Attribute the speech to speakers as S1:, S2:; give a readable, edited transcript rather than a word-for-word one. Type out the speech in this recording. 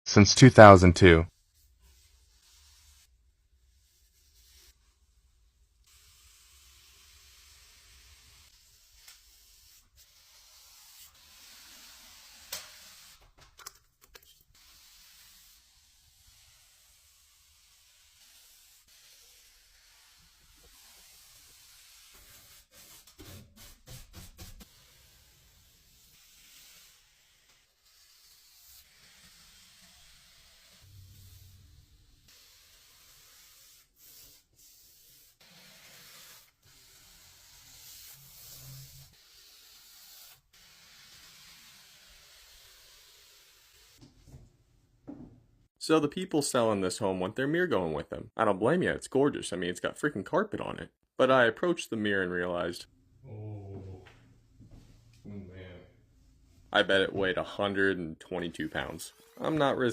S1: since 2002.
S2: So the people selling this home want their mirror going with them. I don't blame you, it's gorgeous. I mean, it's got freaking carpet on it. But I approached the mirror and realized, oh, man. I bet it weighed 122 pounds. I'm not risking